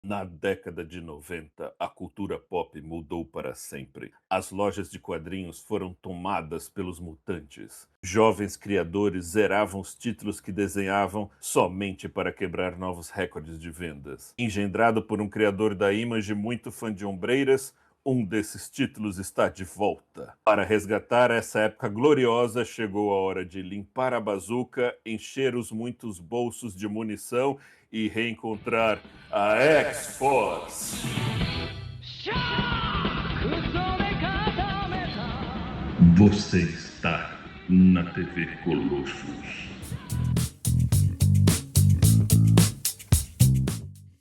Na década de 90, a cultura pop mudou para sempre. As lojas de quadrinhos foram tomadas pelos mutantes. Jovens criadores zeravam os títulos que desenhavam somente para quebrar novos recordes de vendas. Engendrado por um criador da Image muito fã de ombreiras, um desses títulos está de volta. Para resgatar essa época gloriosa, chegou a hora de limpar a bazuca, encher os muitos bolsos de munição e reencontrar a X-Force. Você está na TV Colossus.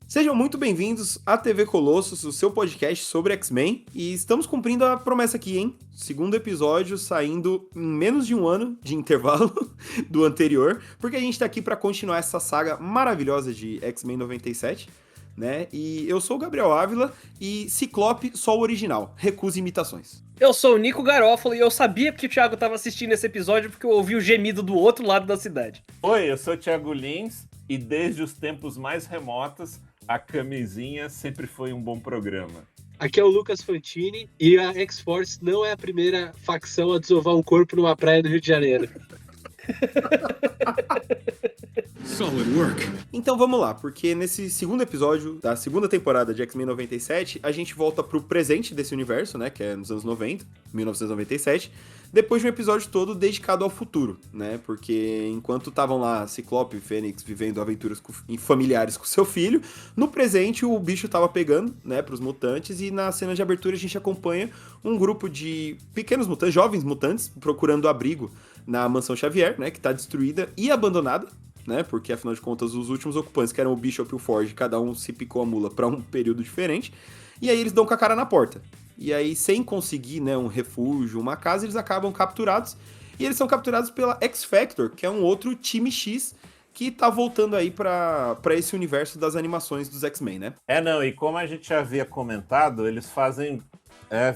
Sejam muito bem-vindos à TV Colossus, o seu podcast sobre X-Men. E estamos cumprindo a promessa aqui, hein? Segundo episódio saindo em menos de um ano de intervalo do anterior, porque a gente tá aqui para continuar essa saga maravilhosa de X-Men 97, né? E eu sou o Gabriel Ávila e Ciclope só o original, recusa imitações. Eu sou o Nico Garofalo e eu sabia que o Thiago tava assistindo esse episódio porque eu ouvi o gemido do outro lado da cidade. Oi, eu sou o Thiago Lins e desde os tempos mais remotos, a camisinha sempre foi um bom programa. Aqui é o Lucas Fantini e a X-Force não é a primeira facção a desovar um corpo numa praia do Rio de Janeiro. Solid work. Então vamos lá, porque nesse segundo episódio da segunda temporada de X-Men 97, a gente volta pro presente desse universo, né, que é nos anos 90, 1997, depois de um episódio todo dedicado ao futuro, né, porque enquanto estavam lá Ciclope e Fênix vivendo aventuras familiares com seu filho, no presente o bicho tava pegando, né, pros mutantes, e na cena de abertura a gente acompanha um grupo de pequenos mutantes, jovens mutantes, procurando abrigo na Mansão Xavier, né, que tá destruída e abandonada, né, porque afinal de contas os últimos ocupantes, que eram o Bishop e o Forge, cada um se picou a mula pra um período diferente, e aí eles dão com a cara na porta. E aí, sem conseguir, né, um refúgio, uma casa, eles acabam capturados, e eles são capturados pela X-Factor, que é um outro time X que tá voltando aí pra esse universo das animações dos X-Men, né? E como a gente já havia comentado, eles fazem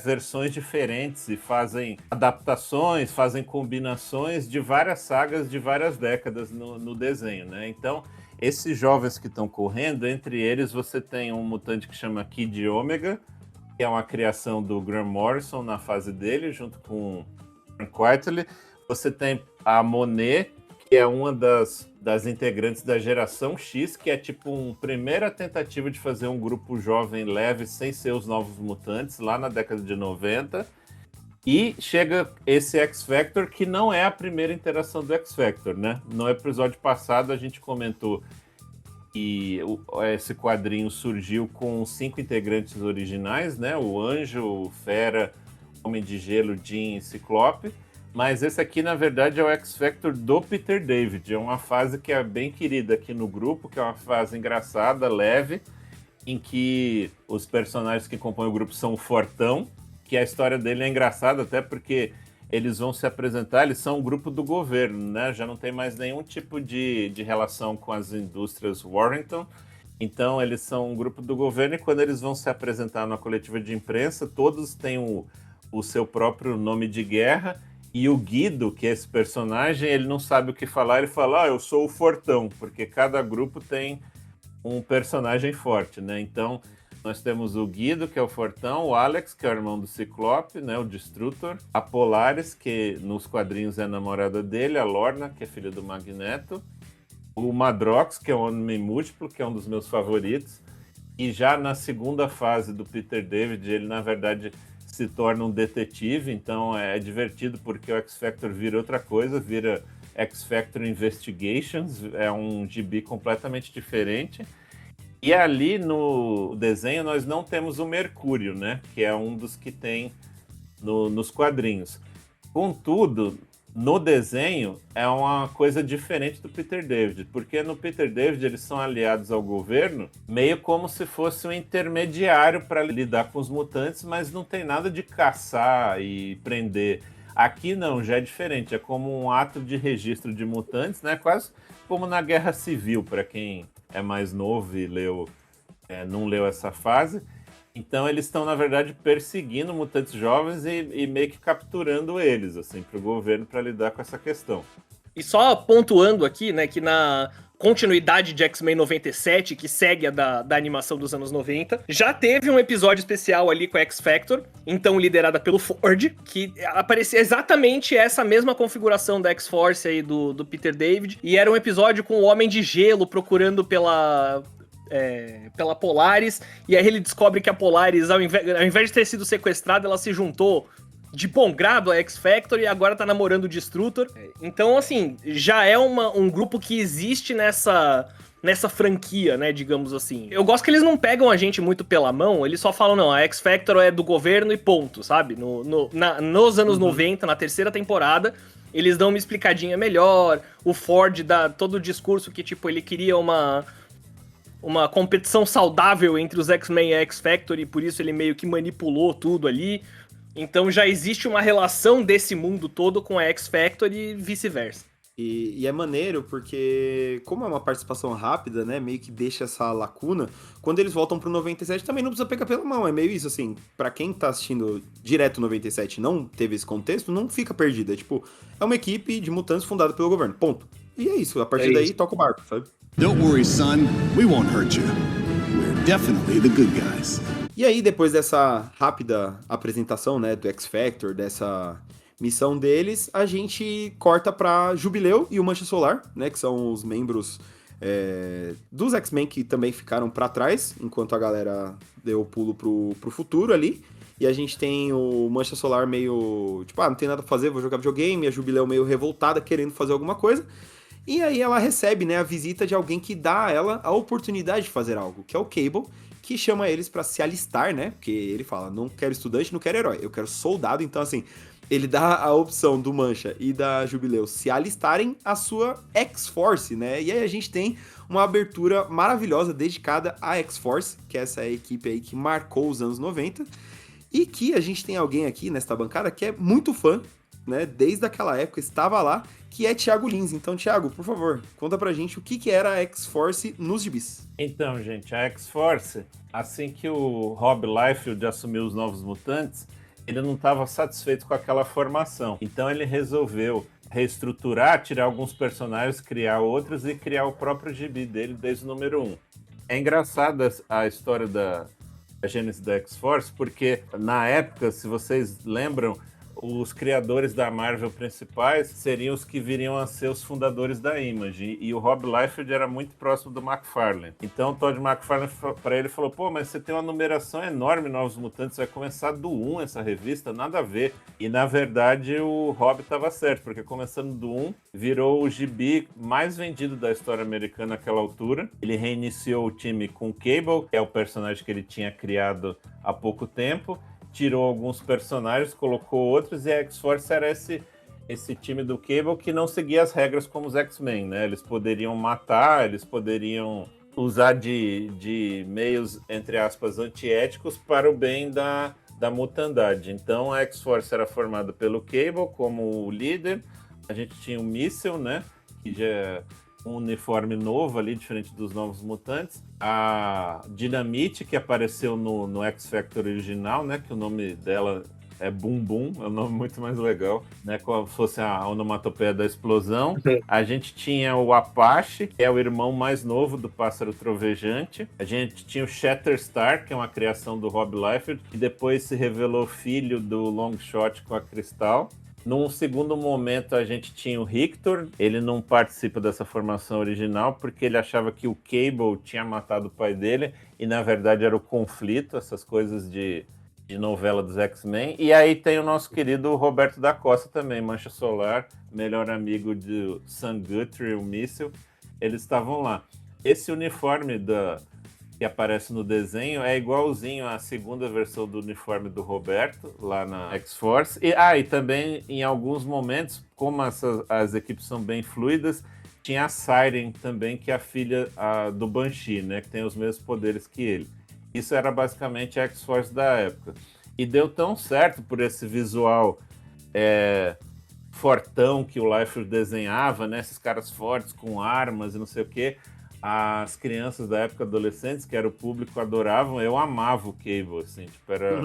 versões diferentes e fazem adaptações, fazem combinações de várias sagas de várias décadas no desenho, né? Então, esses jovens que estão correndo, entre eles você tem um mutante que chama Kid Omega, que é uma criação do Grant Morrison na fase dele, junto com Frank Quitely. Você tem a Monet, que é uma das integrantes da Geração X, que é tipo uma primeira tentativa de fazer um grupo jovem leve sem ser os Novos Mutantes, lá na década de 90. E chega esse X-Factor, que não é a primeira interação do X-Factor, né? No episódio passado a gente comentou que esse quadrinho surgiu com 5 integrantes originais, né? O Anjo, o Fera, Homem de Gelo, Jean e Ciclope. Mas esse aqui, na verdade, é o X-Factor do Peter David. É uma fase que é bem querida aqui no grupo, que é uma fase engraçada, leve, em que os personagens que compõem o grupo são o Fortão, que a história dele é engraçada até porque eles vão se apresentar, eles são um grupo do governo, né? Já não tem mais nenhum tipo de relação com as indústrias Warrington. Então, eles são um grupo do governo e quando eles vão se apresentar na coletiva de imprensa, todos têm o seu próprio nome de guerra. E o Guido, que é esse personagem, ele não sabe o que falar, ele fala, eu sou o Fortão, porque cada grupo tem um personagem forte, né? Então, nós temos o Guido, que é o Fortão, o Alex, que é o irmão do Ciclope, né? O Destrutor, a Polaris, que nos quadrinhos é a namorada dele, a Lorna, que é filha do Magneto, o Madrox, que é o Homem Múltiplo, que é um dos meus favoritos, e já na segunda fase do Peter David, ele, na verdade, se torna um detetive, então é divertido porque o X-Factor vira outra coisa, vira X-Factor Investigations, é um gibi completamente diferente. E ali no desenho nós não temos o Mercúrio, né? Que é um dos que tem nos quadrinhos. Contudo, no desenho é uma coisa diferente do Peter David, porque no Peter David eles são aliados ao governo, meio como se fosse um intermediário para lidar com os mutantes, mas não tem nada de caçar e prender. Aqui não, já é diferente, é como um ato de registro de mutantes, né? Quase como na Guerra Civil, para quem é mais novo e não leu essa fase. Então eles estão, na verdade, perseguindo mutantes jovens e meio que capturando eles, assim, para o governo para lidar com essa questão. E só pontuando aqui, né, que na continuidade de X-Men 97, que segue a da animação dos anos 90, já teve um episódio especial ali com a X-Factor, então liderada pelo Ford, que aparecia exatamente essa mesma configuração da X-Force aí do Peter David, e era um episódio com o Homem de Gelo procurando pela Polaris, e aí ele descobre que a Polaris, ao invés de ter sido sequestrada, ela se juntou de bom grado a X-Factor e agora tá namorando o Destrutor. Então, assim, já é um grupo que existe nessa franquia, né, digamos assim. Eu gosto que eles não pegam a gente muito pela mão, eles só falam, não, a X-Factor é do governo e ponto, sabe? Nos anos 90, na terceira temporada, eles dão uma explicadinha melhor, o Ford dá todo o discurso que, tipo, ele queria uma competição saudável entre os X-Men e a X-Factor e por isso ele meio que manipulou tudo ali. Então já existe uma relação desse mundo todo com a X-Factor e vice-versa. E é maneiro porque, como é uma participação rápida, né, meio que deixa essa lacuna, quando eles voltam pro 97 também não precisa pegar pela mão, é meio isso, assim, pra quem tá assistindo direto 97 e não teve esse contexto, não fica perdido, é tipo, é uma equipe de mutantes fundada pelo governo, ponto. E é isso, a partir daí toca o barco, sabe? Don't worry, son, we won't hurt you. We're definitely the good guys. E aí, depois dessa rápida apresentação, né, do X-Factor, dessa missão deles, a gente corta pra Jubileu e o Mancha Solar, né, que são os membros dos X-Men que também ficaram pra trás, enquanto a galera deu o pulo pro futuro ali. E a gente tem o Mancha Solar meio, tipo, não tem nada pra fazer, vou jogar videogame, e a Jubileu meio revoltada, querendo fazer alguma coisa. E aí ela recebe, né, a visita de alguém que dá a ela a oportunidade de fazer algo, que é o Cable, que chama eles pra se alistar, né? Porque ele fala, não quero estudante, não quero herói, eu quero soldado. Então, assim, ele dá a opção do Mancha e da Jubileu se alistarem à sua X-Force, né? E aí a gente tem uma abertura maravilhosa dedicada à X-Force, que é essa equipe aí que marcou os anos 90, e que a gente tem alguém aqui nesta bancada que é muito fã, né? Desde aquela época, estava lá, que é Thiago Lins. Então, Thiago, por favor, conta pra gente o que era a X-Force nos gibis. Então, gente, a X-Force, assim que o Rob Liefeld assumiu os Novos Mutantes, ele não estava satisfeito com aquela formação. Então ele resolveu reestruturar, tirar alguns personagens, criar outros e criar o próprio gibi dele desde o número 1. É engraçada a história da gênese da X-Force, porque na época, se vocês lembram, os criadores da Marvel principais seriam os que viriam a ser os fundadores da Image, e o Rob Liefeld era muito próximo do McFarlane. Então o Todd McFarlane para ele falou, pô, mas você tem uma numeração enorme, Novos Mutantes, vai começar do 1 essa revista, nada a ver. E na verdade o Rob estava certo, porque começando do 1, virou o gibi mais vendido da história americana naquela altura. Ele reiniciou o time com Cable, que é o personagem que ele tinha criado há pouco tempo, tirou alguns personagens, colocou outros, e a X-Force era esse time do Cable que não seguia as regras como os X-Men, né? Eles poderiam matar, eles poderiam usar de meios, entre aspas, antiéticos para o bem da mutandade. Então a X-Force era formada pelo Cable como o líder, a gente tinha o Míssel, né? Que já é um uniforme novo ali, diferente dos Novos Mutantes. A Dynamite, que apareceu no X-Factor original, né? Que o nome dela é Boom Boom, é um nome muito mais legal, né? Como se fosse a onomatopeia da explosão. A gente tinha o Apache, que é o irmão mais novo do Pássaro Trovejante. A gente tinha o Shatterstar, que é uma criação do Rob Liefeld, que depois se revelou filho do Longshot com a Cristal. Num segundo momento, a gente tinha o Rictor. Ele não participa dessa formação original porque ele achava que o Cable tinha matado o pai dele e, na verdade, era o conflito, essas coisas de novela dos X-Men. E aí tem o nosso querido Roberto da Costa também, Mancha Solar, melhor amigo de Sam Guthrie, o Míssel. Eles estavam lá. Esse uniforme que aparece no desenho é igualzinho à segunda versão do uniforme do Roberto, lá na X-Force. E também, em alguns momentos, como as equipes são bem fluidas, tinha a Siren também, que é a filha do Banshee, né, que tem os mesmos poderes que ele. Isso era basicamente a X-Force da época. E deu tão certo por esse visual fortão que o Liefeld desenhava, né, esses caras fortes com armas e não sei o quê. As crianças da época, adolescentes, que era o público, adoravam. Eu amava o Cable, assim, tipo, era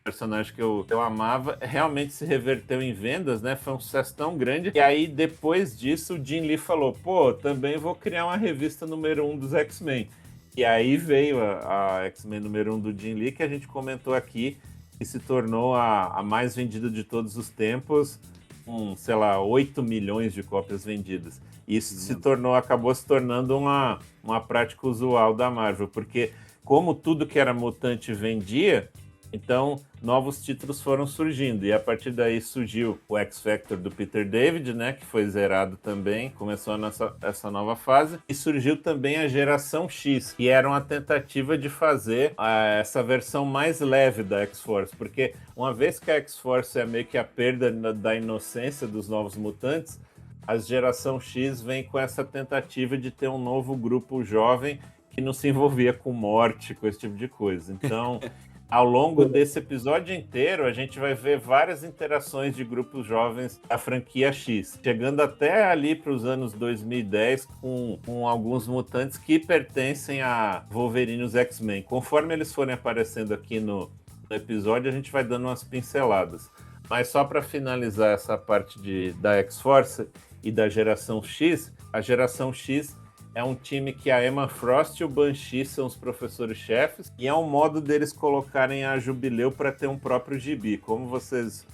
personagem que eu amava, realmente se reverteu em vendas, né? Foi um sucesso tão grande. E aí, depois disso, o Jim Lee falou, pô, também vou criar uma revista número 1 dos X-Men. E aí veio a X-Men número 1 do Jim Lee, que a gente comentou aqui, que se tornou a mais vendida de todos os tempos, com, sei lá, 8 milhões de cópias vendidas. E isso acabou se tornando uma prática usual da Marvel, porque como tudo que era mutante vendia, então novos títulos foram surgindo, e a partir daí surgiu o X-Factor do Peter David, né, que foi zerado também, começou essa nova fase, e surgiu também a Geração X, que era uma tentativa de fazer essa versão mais leve da X-Force, porque uma vez que a X-Force é meio que a perda da inocência dos novos mutantes, a Geração X vem com essa tentativa de ter um novo grupo jovem que não se envolvia com morte, com esse tipo de coisa. Então, ao longo desse episódio inteiro, a gente vai ver várias interações de grupos jovens da franquia X, chegando até ali para os anos 2010 com alguns mutantes que pertencem a Wolverine e os X-Men. Conforme eles forem aparecendo aqui no episódio, a gente vai dando umas pinceladas. Mas só para finalizar essa parte da X-Force e da Geração X, a Geração X é um time que a Emma Frost e o Banshee são os professores-chefes, e é um modo deles colocarem a Jubileu para ter um próprio gibi. Como vocês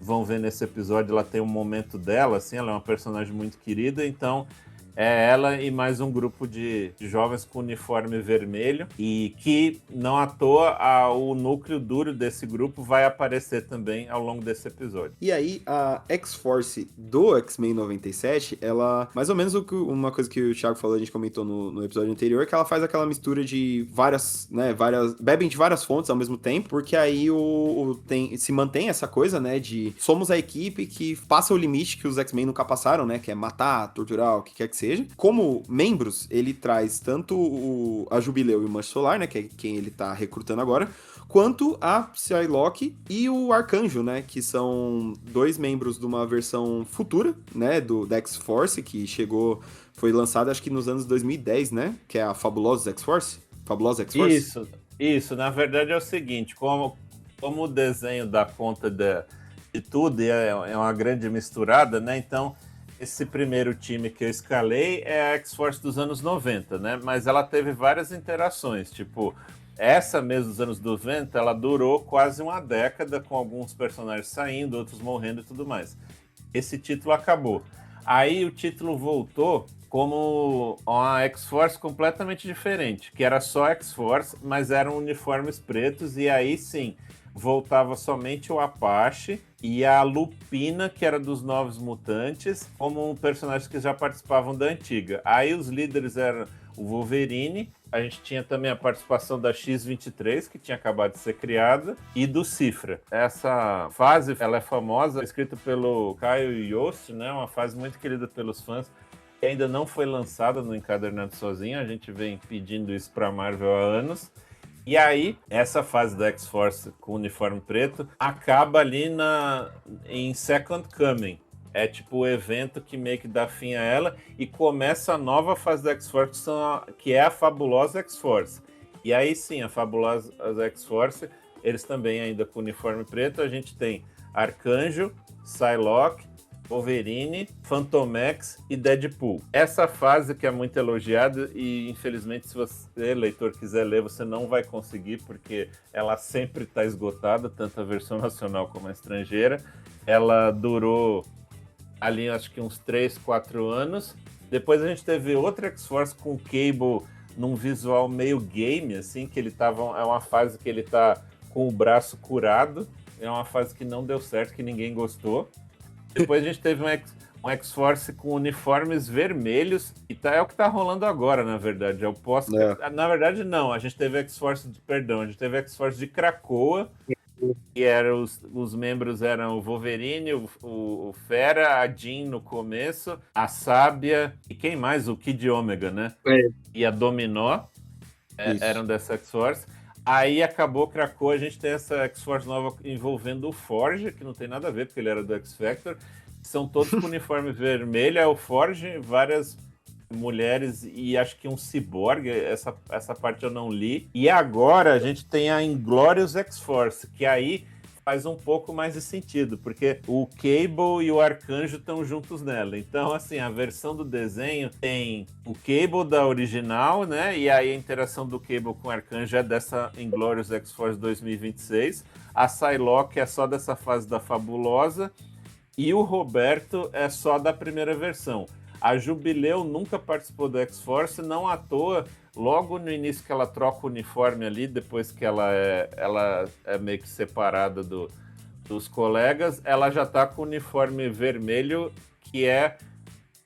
vão ver nesse episódio, ela tem um momento dela, assim, ela é uma personagem muito querida, então é ela e mais um grupo de jovens com uniforme vermelho, e que, não à toa, o núcleo duro desse grupo vai aparecer também ao longo desse episódio. E aí, a X-Force do X-Men 97, ela, mais ou menos uma coisa que o Thiago falou, a gente comentou no episódio anterior, que ela faz aquela mistura de bebem de várias fontes ao mesmo tempo, porque aí se mantém essa coisa, né, de somos a equipe que passa o limite que os X-Men nunca passaram, né, que é matar, torturar, o que quer que seja. Como membros, ele traz tanto a Jubileu e o Mancha Solar, né, que é quem ele tá recrutando agora, quanto a Psylocke e o Arcanjo, né, que são dois membros de uma versão futura, né, da X-Force, que foi lançada acho que nos anos 2010, né, que é a Fabulosa X-Force. Isso, na verdade é o seguinte, como o desenho dá conta de tudo, e é uma grande misturada, né, então esse primeiro time que eu escalei é a X-Force dos anos 90, né? Mas ela teve várias interações, tipo, essa mesmo dos anos 90, ela durou quase uma década, com alguns personagens saindo, outros morrendo e tudo mais. Esse título acabou. Aí o título voltou como uma X-Force completamente diferente, que era só X-Force, mas eram uniformes pretos, e aí sim, voltava somente o Apache e a Lupina, que era dos Novos Mutantes, como personagens que já participavam da antiga. Aí os líderes eram o Wolverine, a gente tinha também a participação da X-23, que tinha acabado de ser criada, e do Cifra. Essa fase, ela é famosa, escrita pelo Caio Yost, né? Uma fase muito querida pelos fãs, que ainda não foi lançada no Encadernado Sozinho, a gente vem pedindo isso pra Marvel há anos. E aí, essa fase da X-Force com o uniforme preto acaba ali em Second Coming. É tipo o evento que meio que dá fim a ela, e começa a nova fase da X-Force, que é a Fabulosa X-Force. E aí sim, a Fabulosa X-Force, eles também ainda com o uniforme preto, a gente tem Arcanjo, Psylocke, Wolverine, Fantomex e Deadpool. Essa fase que é muito elogiada, e infelizmente se você, leitor, quiser ler, você não vai conseguir, porque ela sempre está esgotada, tanto a versão nacional como a estrangeira. Ela durou ali acho que uns 3, 4 anos. Depois a gente teve outra X-Force com o Cable num visual meio game, assim, que ele tava... É uma fase que ele tá com o braço curado. É uma fase que não deu certo, que ninguém gostou. Depois a gente teve um X-Force com uniformes vermelhos, e é o que tá rolando agora, na verdade. Eu posso... Na verdade, não. A gente teve X-Force de Krakoa, que eram os membros eram o Wolverine, o Fera, a Jean no começo, a Sábia, e quem mais? O Kid Omega, né? E a Dominó eram dessa X-Force. Aí acabou Krakoa, a gente tem essa X-Force nova envolvendo o Forge, que não tem nada a ver, porque ele era do X-Factor. São todos com uniforme vermelho, é o Forge, várias mulheres e acho que um ciborgue, essa parte eu não li. E agora a gente tem a Inglorious X-Force, que aí faz um pouco mais de sentido, porque o Cable e o Arcanjo estão juntos nela. Então, assim, a versão do desenho tem o Cable da original, né? E aí a interação do Cable com o Arcanjo é dessa Inglorious X-Force 2026. A Psylocke é só dessa fase da Fabulosa. E o Roberto é só da primeira versão. A Jubileu nunca participou do X-Force, não à toa. Logo no início que ela troca o uniforme ali, depois que ela é meio que separada dos colegas, ela já tá com o uniforme vermelho, que é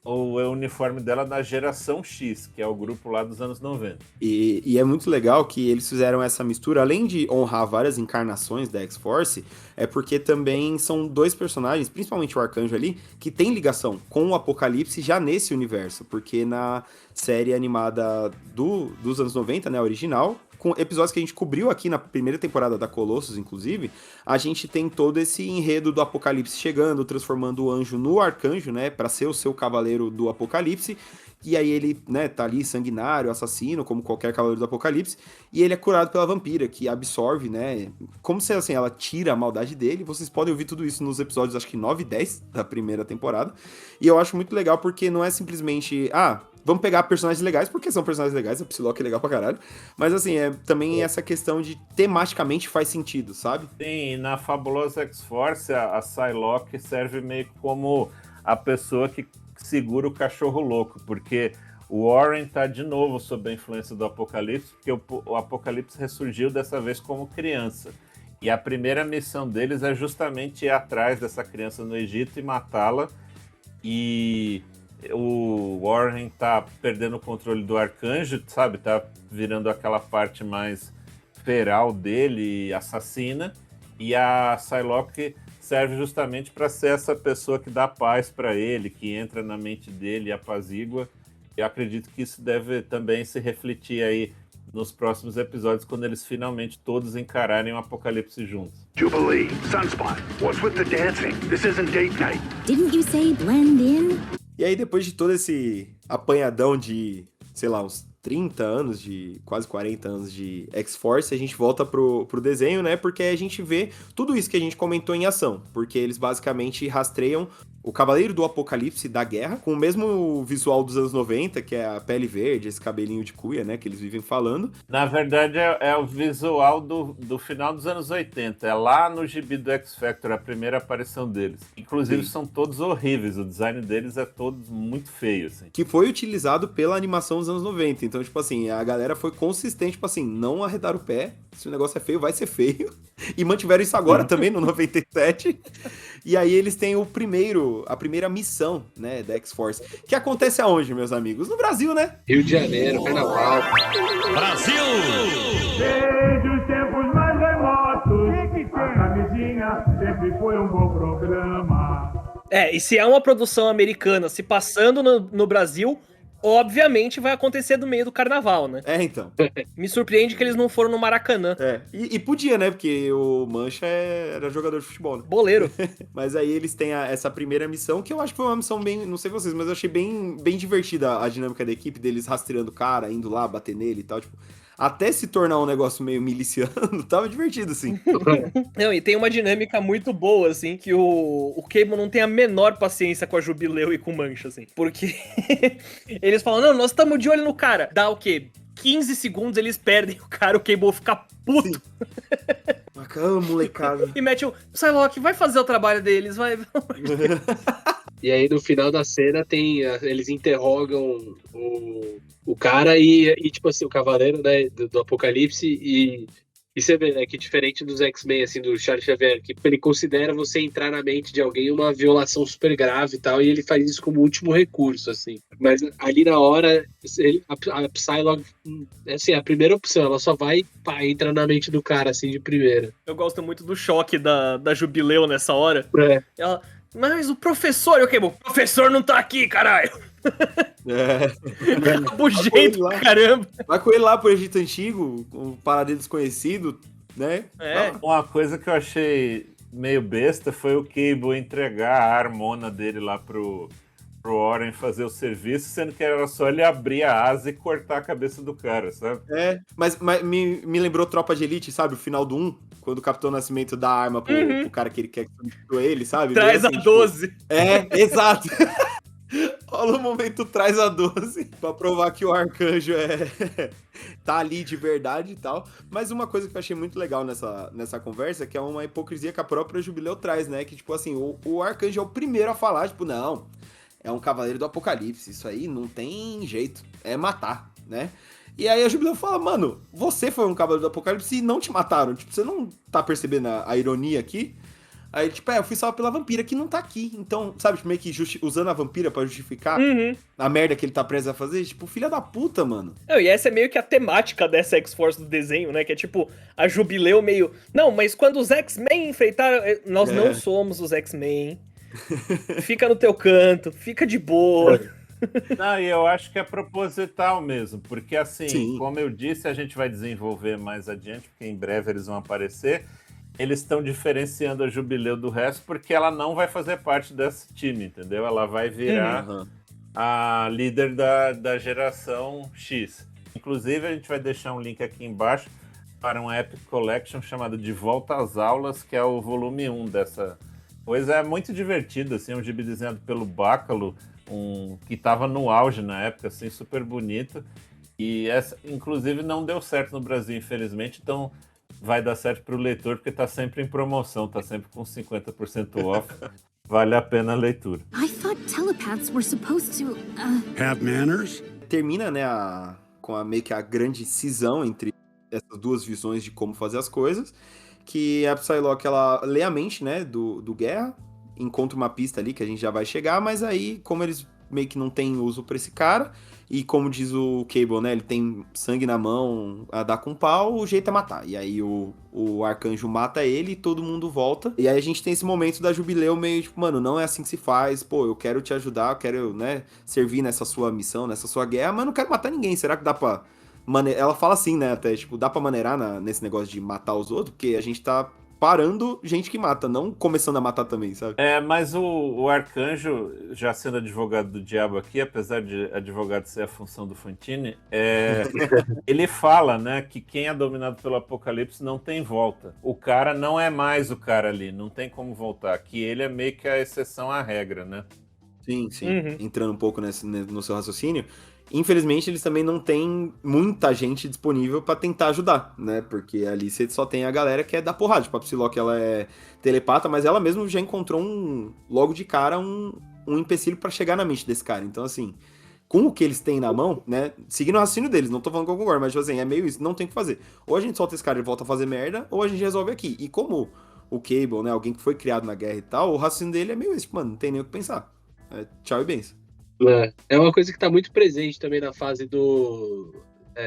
o uniforme dela da geração X, que é o grupo lá dos anos 90. E é muito legal que eles fizeram essa mistura, além de honrar várias encarnações da X-Force, é porque também são dois personagens, principalmente o Arcanjo ali, que tem ligação com o Apocalipse já nesse universo, porque na série animada dos anos 90, né, original, com episódios que a gente cobriu aqui na primeira temporada da Colossus, inclusive, a gente tem todo esse enredo do Apocalipse chegando, transformando o anjo no Arcanjo, né, pra ser o seu cavaleiro do Apocalipse, e aí ele, né, tá ali sanguinário, assassino, como qualquer cavaleiro do Apocalipse, e ele é curado pela vampira, que absorve, né, como se, assim, ela tira a maldade dele. Vocês podem ouvir tudo isso nos episódios, acho que 9 e 10 da primeira temporada, e eu acho muito legal porque não é simplesmente, vamos pegar personagens legais, porque são personagens legais, a Psylocke é legal pra caralho. Mas assim, também essa questão de tematicamente faz sentido, sabe? Sim, na Fabulosa X-Force, a Psylocke serve meio como a pessoa que segura o cachorro louco, porque o Warren tá de novo sob a influência do Apocalipse, porque o Apocalipse ressurgiu dessa vez como criança. E a primeira missão deles é justamente ir atrás dessa criança no Egito e matá-la. E o Warren tá perdendo o controle do Arcanjo, sabe? Tá virando aquela parte mais feral dele, assassina. E a Psylocke serve justamente para ser essa pessoa que dá paz para ele, que entra na mente dele e apazigua. Eu acredito que isso deve também se refletir aí nos próximos episódios, quando eles finalmente todos encararem o Apocalipse juntos. Jubilee, Sunspot, what's with the dancing? This isn't date night. Didn't you say blend in? E aí, depois de todo esse apanhadão de, sei lá, uns 30 anos, de quase 40 anos de X-Force, a gente volta pro desenho, né? Porque a gente vê tudo isso que a gente comentou em ação. Porque eles basicamente rastreiam o Cavaleiro do Apocalipse da Guerra, com o mesmo visual dos anos 90, que é a pele verde, esse cabelinho de cuia, né? Que eles vivem falando. Na verdade, é o visual do final dos anos 80. É lá no gibi do X-Factor, a primeira aparição deles. Inclusive, são todos horríveis. O design deles é todo muito feio, assim. Que foi utilizado pela animação dos anos 90. Então, tipo assim, a galera foi consistente, tipo assim, não arredar o pé. Se o negócio é feio, vai ser feio. E mantiveram isso agora também, no 97. E aí eles têm a primeira missão, né, da X-Force. Que acontece aonde, meus amigos? No Brasil, né? Rio de Janeiro, Carnaval. Brasil! Desde os tempos mais remotos, a camisinha sempre foi um bom programa. E se é uma produção americana se passando no Brasil, obviamente vai acontecer do meio do carnaval, né? Então. Me surpreende que eles não foram no Maracanã. E podia, né? Porque o Mancha era jogador de futebol, né? Boleiro. Mas aí eles têm essa primeira missão, que eu acho que foi uma missão bem, não sei vocês, mas eu achei bem, bem divertida a dinâmica da equipe, deles rastreando o cara, indo lá, bater nele e tal, tipo... Até se tornar um negócio meio miliciano, tava divertido, assim. Não, e tem uma dinâmica muito boa, assim, que o Cable não tem a menor paciência com a Jubileu e com o Mancha, assim. Porque eles falam, não, nós estamos de olho no cara. Dá o quê? 15 segundos, eles perdem o cara, o Cable fica puto. Bacana, molecada. E mete o Psylocke, vai fazer o trabalho deles, vai. E aí no final da cena eles interrogam o cara e tipo assim, o cavaleiro, né, do Apocalipse e você vê, né, que diferente dos X-Men, assim, do Charles Xavier, que ele considera você entrar na mente de alguém uma violação super grave e tal, e ele faz isso como último recurso, assim. Mas ali na hora, a Psylocke, assim, a primeira opção, ela só vai, entra na mente do cara, assim, de primeira. Eu gosto muito do choque da Jubileu nessa hora. Ela, mas o professor, o professor não tá aqui, caralho. Bugento, caramba. Vai com ele lá pro Egito Antigo, um paradeiro desconhecido, né? Uma coisa que eu achei meio besta foi o Cable entregar a harmona dele lá pro pro Warren fazer o serviço, sendo que era só ele abrir a asa e cortar a cabeça do cara, sabe? Mas me lembrou Tropa de Elite, sabe? O final do 1, quando o Capitão Nascimento dá a arma pro cara que ele quer que substitua ele, sabe? Traz assim, a 12. Exato. Rola o momento traz a 12 pra provar que o Arcanjo tá ali de verdade e tal. Mas uma coisa que eu achei muito legal nessa conversa, que é uma hipocrisia que a própria Jubileu traz, né? Que, tipo assim, o Arcanjo é o primeiro a falar, tipo, não, é um cavaleiro do apocalipse, isso aí não tem jeito, é matar, né? E aí a Jubileu fala, mano, você foi um cavaleiro do apocalipse e não te mataram, tipo, você não tá percebendo a ironia aqui? Aí, tipo, eu fui salvo pela vampira que não tá aqui. Então, sabe, meio que usando a vampira pra justificar a merda que ele tá preso a fazer. Tipo, filha da puta, mano. Não, e essa é meio que a temática dessa X-Force do desenho, né? Que é tipo, a Jubileu meio... Não, mas quando os X-Men enfrentaram... Nós não somos os X-Men. Fica no teu canto, fica de boa. Não, e eu acho que é proposital mesmo. Porque, assim, Sim. como eu disse, a gente vai desenvolver mais adiante, porque em breve eles vão aparecer. Eles estão diferenciando a Jubileu do resto porque ela não vai fazer parte desse time, entendeu? Ela vai virar a líder da geração X. Inclusive, a gente vai deixar um link aqui embaixo para um Epic Collection chamado De Volta às Aulas, que é o volume 1 dessa coisa. É muito divertido, assim, um gibi desenhado pelo Bácalo, que estava no auge na época, assim, super bonito. E essa, inclusive, não deu certo no Brasil, infelizmente, então... vai dar certo pro leitor, porque tá sempre em promoção, tá sempre com 50% off. Vale a pena a leitura. I thought telepaths were supposed to, Have manners? Termina, né, com meio que a grande cisão entre essas duas visões de como fazer as coisas, que a Psylocke, ela lê a mente, né, do Guerra, encontra uma pista ali que a gente já vai chegar, mas aí, como eles meio que não tem uso pra esse cara, e como diz o Cable, né, ele tem sangue na mão a dar com pau, o jeito é matar. E aí o Arcanjo mata ele e todo mundo volta. E aí a gente tem esse momento da Jubileu meio tipo, mano, não é assim que se faz, pô, eu quero te ajudar, eu quero, né, servir nessa sua missão, nessa sua guerra, mas não quero matar ninguém. Será que dá pra... Ela fala assim, né, até, tipo, dá pra maneirar nesse negócio de matar os outros? Porque a gente tá parando gente que mata, não começando a matar também, sabe? Mas o Arcanjo, já sendo advogado do diabo aqui, apesar de advogado ser a função do Fantini, ele fala, né, que quem é dominado pelo apocalipse não tem volta. O cara não é mais o cara ali, não tem como voltar. Que ele é meio que a exceção à regra, né? Sim. Entrando um pouco no seu raciocínio, infelizmente eles também não têm muita gente disponível pra tentar ajudar, né? Porque ali você só tem a galera que é da porrada. Tipo, a Psylocke, ela é telepata, mas ela mesmo já encontrou logo de cara um empecilho pra chegar na mente desse cara. Então, assim, com o que eles têm na mão, né? Seguindo o raciocínio deles, não tô falando que eu concordo, mas tipo assim, é meio isso, não tem o que fazer. Ou a gente solta esse cara e volta a fazer merda, ou a gente resolve aqui. E como o Cable, né, alguém que foi criado na guerra e tal, o raciocínio dele é meio isso, tipo, mano, não tem nem o que pensar. Tchau e benção. É uma coisa que tá muito presente também na fase do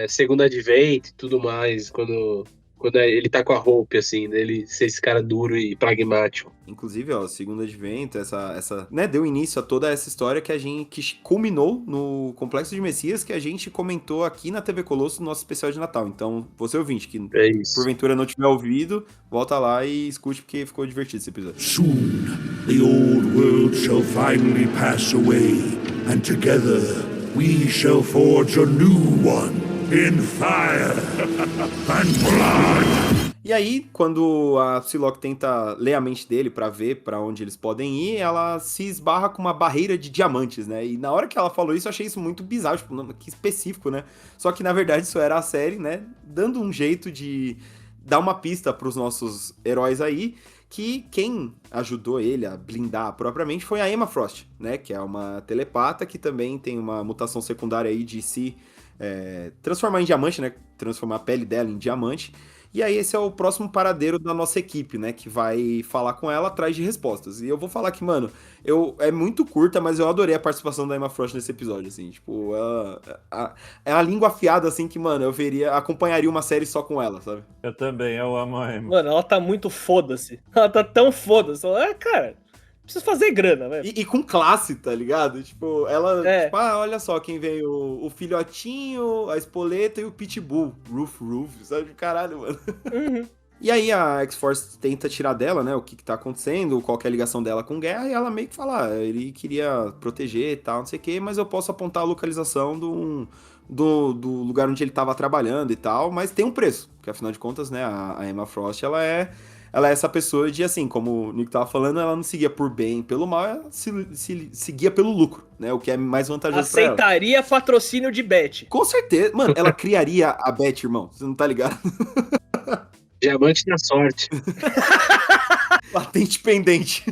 segundo advento e tudo mais, quando ele tá com a Hope, assim, dele ser esse cara duro e pragmático. Inclusive, ó, segundo advento, essa né, deu início a toda essa história que culminou no Complexo de Messias, que a gente comentou aqui na TV Colosso no nosso especial de Natal. Então, você ouvinte, que porventura não tiver ouvido, volta lá e escute, porque ficou divertido esse episódio. Soon, the old world shall finally pass away, and together we shall forge a new one in fire and blood. E aí, quando a Psylocke tenta ler a mente dele pra ver pra onde eles podem ir, ela se esbarra com uma barreira de diamantes, né? E na hora que ela falou isso, eu achei isso muito bizarro, tipo, que específico, né? Só que, na verdade, isso era a série, né? Dando um jeito de dar uma pista pros nossos heróis aí, que quem ajudou ele a blindar propriamente foi a Emma Frost, né? Que é uma telepata que também tem uma mutação secundária aí de se transformar em diamante, né? Transformar a pele dela em diamante. E aí esse é o próximo paradeiro da nossa equipe, né? Que vai falar com ela atrás de respostas. E eu vou falar que, mano, é muito curta, mas eu adorei a participação da Emma Frost nesse episódio, assim. Tipo, é uma língua afiada, assim, que, mano, acompanharia uma série só com ela, sabe? Eu também, eu amo a Emma. Mano, ela tá muito foda-se. Ela tá tão foda-se. Cara, preciso fazer grana, velho. E com classe, tá ligado? Tipo, ela, tipo, olha só quem veio, o filhotinho, a espoleta e o pitbull. Roof, sabe? Caralho, mano. E aí a X-Force tenta tirar dela, né, o que tá acontecendo, qual que é a ligação dela com guerra, e ela meio que fala, ele queria proteger e tal, não sei o que, mas eu posso apontar a localização do lugar onde ele tava trabalhando e tal, mas tem um preço, porque afinal de contas, né, a Emma Frost, ela é essa pessoa de, assim, como o Nico tava falando, ela não seguia por bem, pelo mal, ela seguia pelo lucro, né, o que é mais vantajoso pra ela. Aceitaria patrocínio de Bet. Com certeza, mano, ela criaria a Bet, irmão, você não tá ligado? Diamante da sorte. Patente pendente.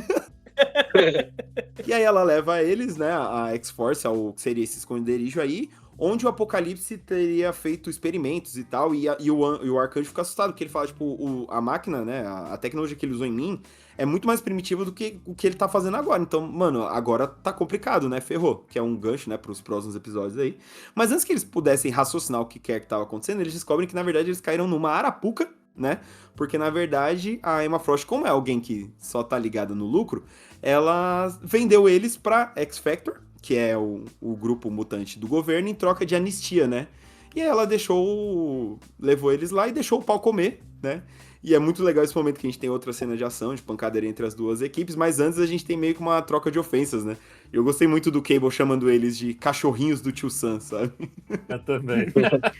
E aí ela leva eles, né, a X-Force, ao que seria esse esconderijo aí, onde o Apocalipse teria feito experimentos e tal, e o Arcanjo fica assustado, porque ele fala, tipo, a máquina, né, a tecnologia que ele usou em mim é muito mais primitiva do que o que ele tá fazendo agora. Então, mano, agora tá complicado, né, ferrou, que é um gancho, né, pros próximos episódios aí. Mas antes que eles pudessem raciocinar o que quer que tava acontecendo, eles descobrem que, na verdade, eles caíram numa arapuca, né, porque, na verdade, a Emma Frost, como é alguém que só tá ligada no lucro, ela vendeu eles pra X-Factor, que é o grupo mutante do governo, em troca de anistia, né? E aí ela levou eles lá e deixou o pau comer, né? E é muito legal esse momento que a gente tem outra cena de ação, de pancadaria entre as duas equipes, mas antes a gente tem meio que uma troca de ofensas, né? Eu gostei muito do Cable chamando eles de cachorrinhos do Tio Sam, sabe? Eu também.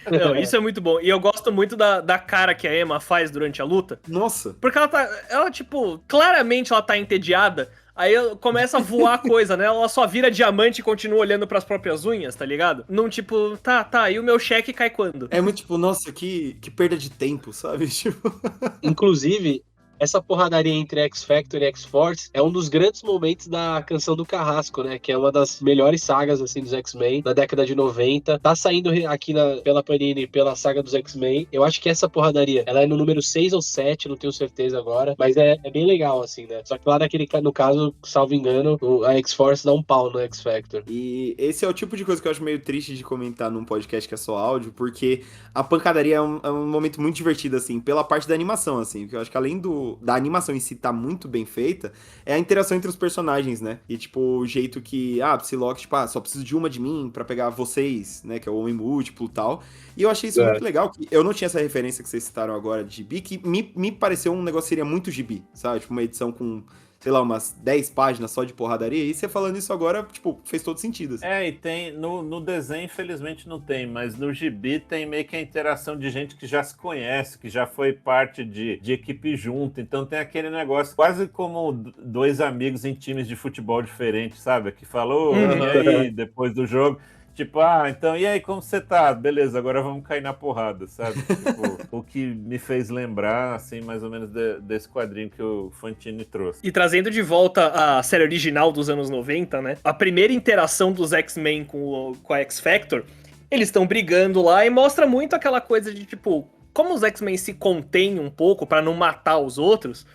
Não, isso é muito bom. E eu gosto muito da cara que a Emma faz durante a luta. Nossa! Porque ela tipo, claramente ela tá entediada. Aí começa a voar coisa, né? Ela só vira diamante e continua olhando pras próprias unhas, tá ligado? Não tipo, tá, e o meu cheque cai quando? É muito tipo, nossa, que perda de tempo, sabe? Tipo... Inclusive, essa porradaria entre X-Factor e X-Force é um dos grandes momentos da Canção do Carrasco, né? Que é uma das melhores sagas, assim, dos X-Men, da década de 90. Tá saindo aqui pela Panini, pela saga dos X-Men. Eu acho que essa porradaria, ela é no número 6 ou 7, não tenho certeza agora. Mas é bem legal, assim, né? Só que lá no caso, salvo engano, a X-Force dá um pau no X-Factor. E esse é o tipo de coisa que eu acho meio triste de comentar num podcast que é só áudio, porque a pancadaria é um momento muito divertido, assim, pela parte da animação, assim, porque eu acho que além da animação em si tá muito bem feita, é a interação entre os personagens, né? E, tipo, o jeito que, Psylocke, tipo, só preciso de uma de mim pra pegar vocês, né? Que é o Homem Múltiplo e tal. E eu achei isso muito legal, que eu não tinha essa referência que vocês citaram agora de gibi, que me pareceu um negócio que seria muito gibi, sabe? Tipo, uma edição com... sei lá, umas 10 páginas só de porradaria, e você falando isso agora, tipo, fez todo sentido. Assim. E tem, no desenho, infelizmente, não tem, mas no gibi tem meio que a interação de gente que já se conhece, que já foi parte de equipe junto, então tem aquele negócio quase como dois amigos em times de futebol diferentes, sabe? Que falou, e aí, depois do jogo... Tipo, então, e aí, como você tá? Beleza, agora vamos cair na porrada, sabe? Tipo, o que me fez lembrar, assim, mais ou menos desse quadrinho que o Fantini trouxe. E trazendo de volta a série original dos anos 90, né? A primeira interação dos X-Men com a X-Factor, eles estão brigando lá e mostra muito aquela coisa de, tipo, como os X-Men se contêm um pouco pra não matar os outros...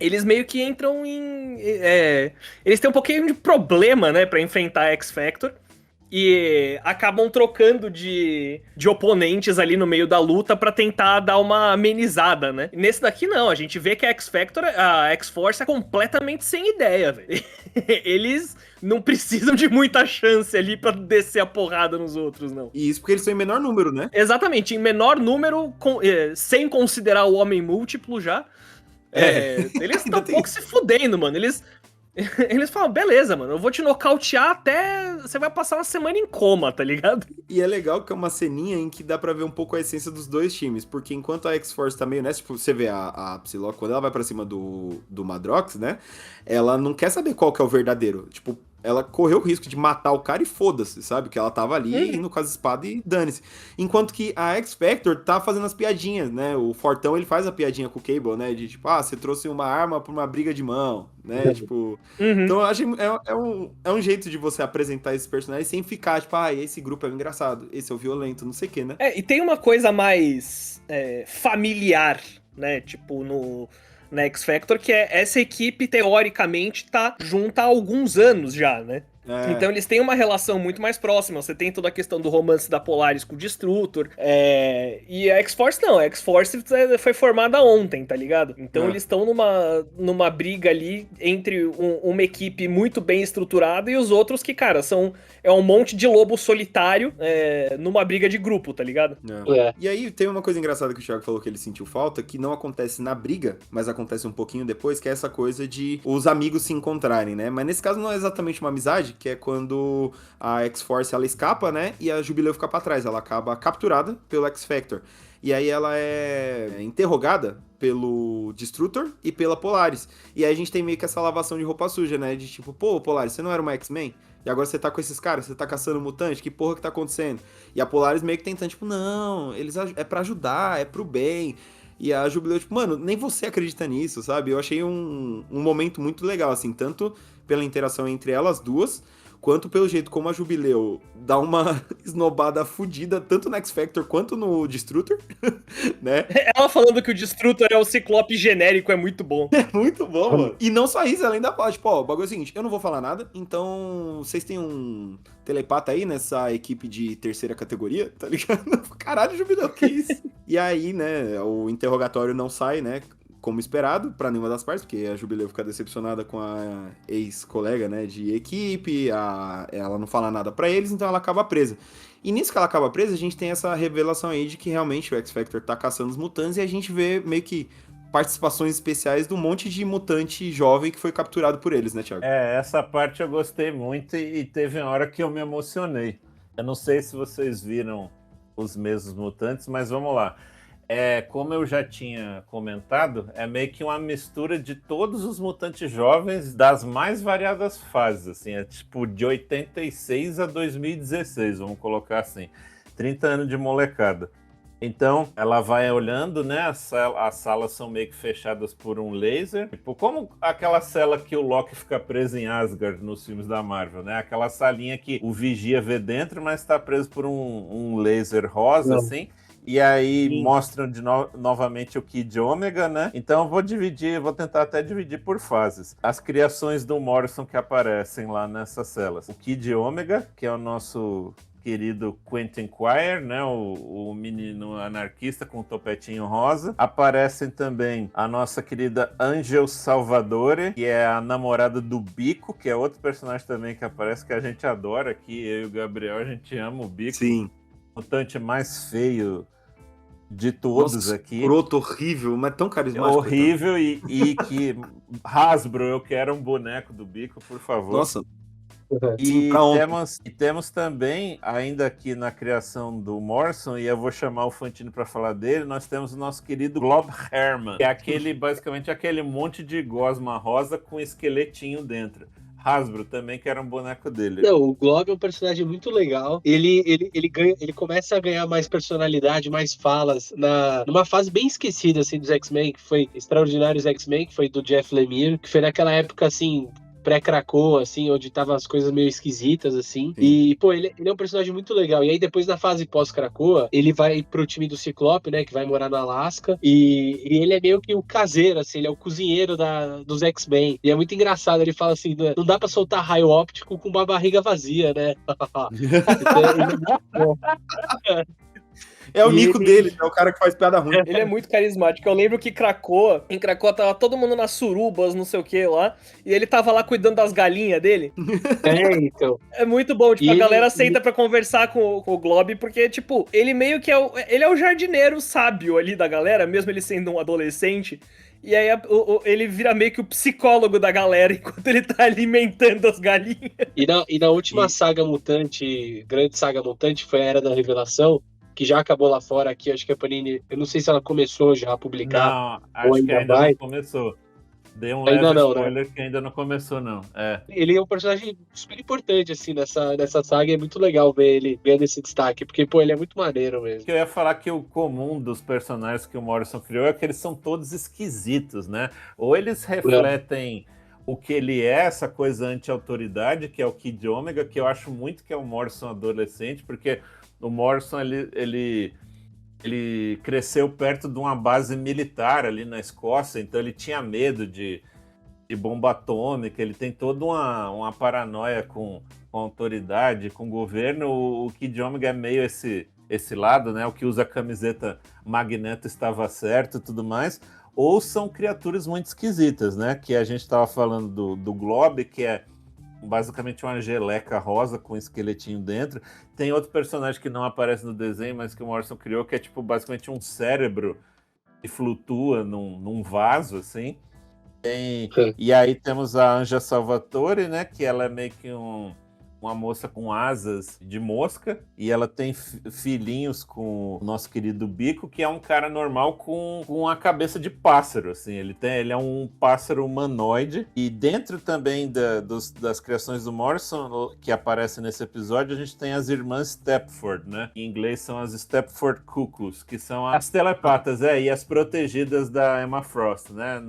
Eles meio que entram em... eles têm um pouquinho de problema, né? Pra enfrentar a X-Factor. E acabam trocando de oponentes ali no meio da luta pra tentar dar uma amenizada, né? Nesse daqui não, a gente vê que a X-Factor, a X-Force é completamente sem ideia, velho. Eles não precisam de muita chance ali pra descer a porrada nos outros, não. E isso porque eles são em menor número, né? Exatamente, em menor número, sem considerar o Homem Múltiplo já. Eles estão um pouco se fudendo, mano. Eles falam, beleza, mano, eu vou te nocautear até você vai passar uma semana em coma, tá ligado? E é legal que é uma ceninha em que dá pra ver um pouco a essência dos dois times, porque enquanto a X-Force tá meio nessa, tipo, você vê a Psylocke, quando ela vai pra cima do Madrox, né, ela não quer saber qual que é o verdadeiro, tipo, ela correu o risco de matar o cara e foda-se, sabe? Que ela tava ali indo com as espadas e dane-se. Enquanto que a X-Factor tá fazendo as piadinhas, né? O Fortão, ele faz a piadinha com o Cable, né? De tipo, você trouxe uma arma pra uma briga de mão, né? Tipo... Então eu acho é um jeito de você apresentar esses personagens sem ficar, tipo, esse grupo é engraçado, esse é o violento, não sei o que, né? E tem uma coisa mais familiar, né? Tipo, na X-Factor, que essa equipe, teoricamente, tá junta há alguns anos já, né? Então eles têm uma relação muito mais próxima. Você tem toda a questão do romance da Polaris com o Destrutor. E a X-Force não. A X-Force foi formada ontem, tá ligado? Então eles estão numa briga ali entre uma equipe muito bem estruturada e os outros que, cara, é um monte de lobo solitário numa briga de grupo, tá ligado? E aí tem uma coisa engraçada que o Thiago falou que ele sentiu falta, que não acontece na briga, mas acontece um pouquinho depois, que é essa coisa de os amigos se encontrarem, né? Mas nesse caso não é exatamente uma amizade, que é quando a X-Force ela escapa, né? E a Jubileu fica pra trás, ela acaba capturada pelo X-Factor. E aí ela é interrogada pelo Destrutor e pela Polaris. E aí a gente tem meio que essa lavação de roupa suja, né? De tipo, pô, Polaris, você não era uma X-Men? E agora você tá com esses caras, você tá caçando mutante, que porra que tá acontecendo? E a Polaris meio que tentando, tipo, não, é pra ajudar, é pro bem. E a Jubileu, tipo, mano, nem você acredita nisso, sabe? Eu achei um momento muito legal, assim, tanto pela interação entre elas duas, quanto pelo jeito como a Jubileu dá uma esnobada fudida, tanto no X-Factor quanto no Destrutor, né? Ela falando que o Destrutor é o Ciclope genérico é muito bom. É muito bom, mano. E não só isso, ela ainda fala, tipo, ó, o bagulho é o seguinte, eu não vou falar nada, então vocês têm um telepata aí nessa equipe de terceira categoria, tá ligado? Caralho, Jubileu, que isso? E aí, né, o interrogatório não sai, né, como esperado, pra nenhuma das partes, porque a Jubileu fica decepcionada com a ex-colega, né, de equipe, ela não fala nada pra eles, então ela acaba presa. E nisso que ela acaba presa, a gente tem essa revelação aí de que realmente o X-Factor tá caçando os mutantes e a gente vê meio que participações especiais do monte de mutante jovem que foi capturado por eles, né, Thiago? Essa parte eu gostei muito e teve uma hora que eu me emocionei. Eu não sei se vocês viram os mesmos mutantes, mas vamos lá. Como eu já tinha comentado, é meio que uma mistura de todos os mutantes jovens das mais variadas fases, assim, é tipo de 86 a 2016, vamos colocar assim, 30 anos de molecada. Então, ela vai olhando, né, as salas são meio que fechadas por um laser, tipo, como aquela cela que o Loki fica preso em Asgard nos filmes da Marvel, né, aquela salinha que o Vigia vê dentro, mas está preso por um laser rosa, assim. E aí mostram novamente o Kid Ômega, né? Então eu vou tentar até dividir por fases. As criações do Morrison que aparecem lá nessas celas. O Kid Ômega, que é o nosso querido Quentin Quire, né? O menino anarquista com o topetinho rosa. Aparecem também a nossa querida Angel Salvadore, que é a namorada do Bico, que é outro personagem também que aparece, que a gente adora aqui. Eu e o Gabriel, a gente ama o Bico. Sim. O mutante mais feio de todos. Nossa, aqui. Escroto, horrível, mas tão carismático. Horrível e que Hasbro, eu quero um boneco do Bico, por favor. Nossa. E temos também, ainda aqui na criação do Morrison, e eu vou chamar o Fantino para falar dele, nós temos o nosso querido Glob Herman, que é basicamente aquele monte de gosma rosa com esqueletinho dentro. Hasbro também, que era um boneco dele. Não, o Glob é um personagem muito legal. Ele começa a ganhar mais personalidade, mais falas, numa fase bem esquecida, assim, dos X-Men, que foi Extraordinários X-Men, que foi do Jeff Lemire, que foi naquela época, assim, pré-Krakoa, assim, onde tava as coisas meio esquisitas, assim. Sim. E, pô, ele é um personagem muito legal. E aí, depois, na fase pós-Krakoa, ele vai pro time do Ciclope, né, que vai morar no Alasca, e ele é meio que o caseiro, assim, ele é o cozinheiro dos X-Men. E é muito engraçado, ele fala assim, não dá pra soltar raio óptico com uma barriga vazia, né? Então, ele é muito bom. É o Nico dele, é o cara que faz piada ruim. Ele é muito carismático. Eu lembro que em Krakoa tava todo mundo nas surubas, não sei o que lá, e ele tava lá cuidando das galinhas dele. Então. É muito bom, tipo, a galera senta pra conversar com o Glob, porque, tipo, ele meio que ele é o jardineiro sábio ali da galera, mesmo ele sendo um adolescente. E aí ele vira meio que o psicólogo da galera enquanto ele tá alimentando as galinhas. E na última saga mutante, grande saga mutante, foi a Era da Revelação, que já acabou lá fora aqui, acho que a Panini, eu não sei se ela começou já a publicar. Não, acho que ainda não começou. Dei um leve spoiler, né? Que ainda não começou, não. Ele é um personagem super importante, assim, nessa saga, e é muito legal ver ele ganhando esse destaque, porque, pô, ele é muito maneiro mesmo. Eu ia falar que o comum dos personagens que o Morrison criou é que eles são todos esquisitos, né? Ou eles refletem o que ele é, essa coisa anti-autoridade, que é o Kid Ômega, que eu acho muito que é o Morrison adolescente, porque o Morrison, ele cresceu perto de uma base militar ali na Escócia, então ele tinha medo de bomba atômica, ele tem toda uma paranoia com a autoridade, com o governo. O Kid Omega é meio esse lado, né? O que usa a camiseta Magneto estava certo e tudo mais. Ou são criaturas muito esquisitas, né? Que a gente estava falando do Glob, que é basicamente uma geleca rosa com um esqueletinho dentro. Tem outro personagem que não aparece no desenho, mas que o Morrison criou, que é tipo basicamente um cérebro que flutua num vaso, assim. E aí temos a Anja Salvatore, né? Que ela é meio que uma moça com asas de mosca, e ela tem filhinhos com o nosso querido Bico, que é um cara normal com a cabeça de pássaro, assim. Ele é um pássaro humanoide, e dentro também das criações do Morrison, que aparece nesse episódio, a gente tem as irmãs Stepford, né? Em inglês são as Stepford Cuckoos, que são as telepatas, e as protegidas da Emma Frost, né?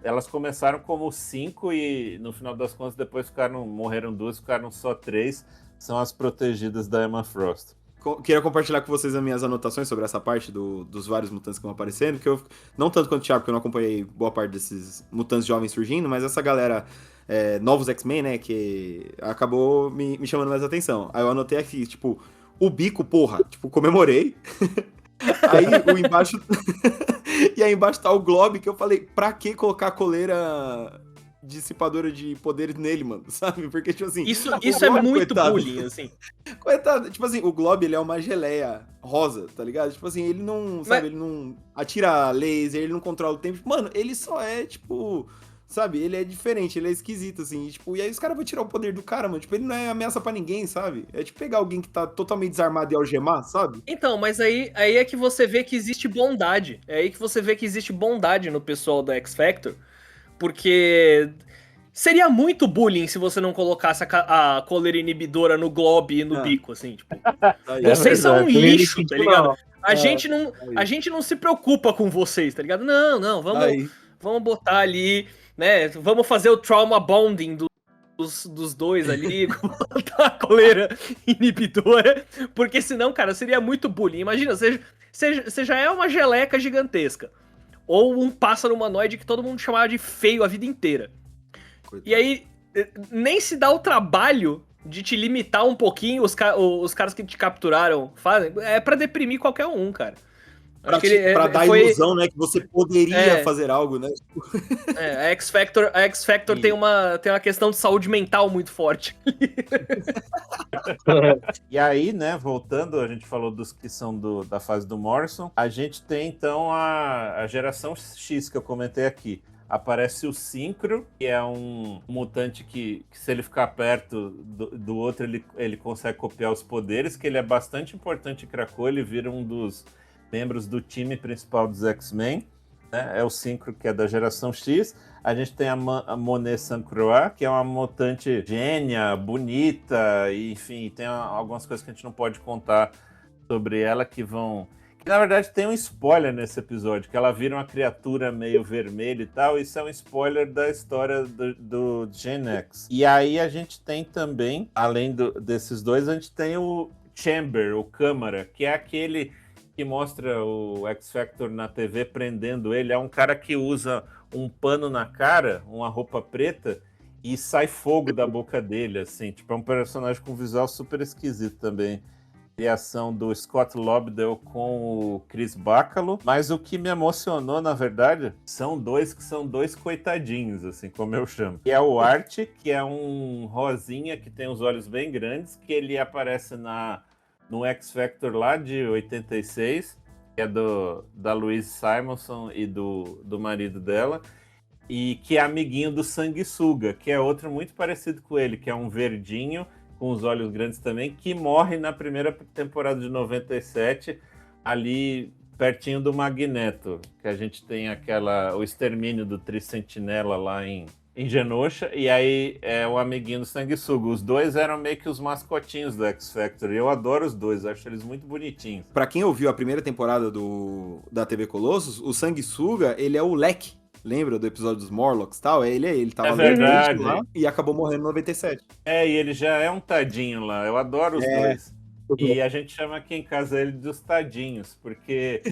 Elas começaram como 5 e, no final das contas, depois morreram 2, ficaram só 3. São as protegidas da Emma Frost. Queria compartilhar com vocês as minhas anotações sobre essa parte dos vários mutantes que vão aparecendo, que eu, não tanto quanto o Thiago, porque eu não acompanhei boa parte desses mutantes jovens surgindo, mas essa galera, novos X-Men, né, que acabou me chamando mais atenção. Aí eu anotei aqui, tipo, o Bico, porra, tipo, comemorei. Aí o embaixo... E aí embaixo tá o Glob, que eu falei, pra que colocar a coleira dissipadora de poderes nele, mano, sabe? Porque, tipo assim... Isso Glob, é muito coitado, bullying, assim. Coitado, tipo assim, o Glob, ele é uma geleia rosa, tá ligado? Tipo assim, ele não, sabe, ele não atira laser, ele não controla o tempo. Mano, ele só é, tipo... Sabe, ele é diferente, ele é esquisito, assim, e aí os caras vão tirar o poder do cara, mano, tipo, ele não é ameaça pra ninguém, sabe? É tipo pegar alguém que tá totalmente desarmado e algemar, sabe? Então, mas aí é que você vê que existe bondade, é aí que você vê que existe bondade no pessoal da X-Factor, porque seria muito bullying se você não colocasse a coleira inibidora no Glob e no Bico, assim, tipo, vocês são um lixo, tá ligado? A gente não se preocupa com vocês, tá ligado? Não, vamos botar ali... Né, vamos fazer o trauma bonding dos dois ali, botar a coleira inibidora, porque senão, cara, seria muito bullying. Imagina, você já é uma geleca gigantesca, ou um pássaro humanoide que todo mundo chamava de feio a vida inteira. Coitado. E aí, nem se dá o trabalho de te limitar um pouquinho, os caras que te capturaram fazem, é pra deprimir qualquer um, cara. Pra dar ilusão, né, que você poderia fazer algo, né? A X-Factor tem uma questão de saúde mental muito forte. E aí, né, voltando, a gente falou dos que são da fase do Morrison, a gente tem, então, a geração X que eu comentei aqui. Aparece o Synchro, que é um mutante que se ele ficar perto do outro, ele consegue copiar os poderes, que ele é bastante importante em Krakoa, ele vira um dos membros do time principal dos X-Men, né? É o Synchro, que é da geração X. A gente tem a Monet Saint-Croix, que é uma mutante gênia, bonita, e, enfim, tem algumas coisas que a gente não pode contar sobre ela que na verdade tem um spoiler nesse episódio, que ela vira uma criatura meio vermelha e tal. Isso é um spoiler da história do Gen X. E aí a gente tem também, além desses dois, a gente tem o Chamber, o Câmara, que é aquele que mostra o X-Factor na TV prendendo ele. É um cara que usa um pano na cara, uma roupa preta, e sai fogo da boca dele, assim. Tipo, é um personagem com visual super esquisito também. Criação do Scott Lobdell com o Chris Bacalo. Mas o que me emocionou, na verdade, são dois coitadinhos, assim, como eu chamo. Que é o Art, que é um rosinha que tem os olhos bem grandes, que ele aparece no X-Factor lá de 86, que é da Louise Simonson e do marido dela, e que é amiguinho do Sanguessuga, que é outro muito parecido com ele, que é um verdinho, com os olhos grandes também, que morre na primeira temporada de 97, ali pertinho do Magneto, que a gente tem o extermínio do Tricentinela lá em Genosha, e aí é o amiguinho do Sanguessuga. Os dois eram meio que os mascotinhos do X-Factor, e eu adoro os dois, acho eles muito bonitinhos. Pra quem ouviu a primeira temporada da TV Colossus, o Sanguessuga, ele é o Leque. Lembra do episódio dos Morlocks e tal? Ele tava verdade lá e acabou morrendo em 97. E ele já é um tadinho lá, eu adoro os dois. E a gente chama aqui em casa ele dos tadinhos, porque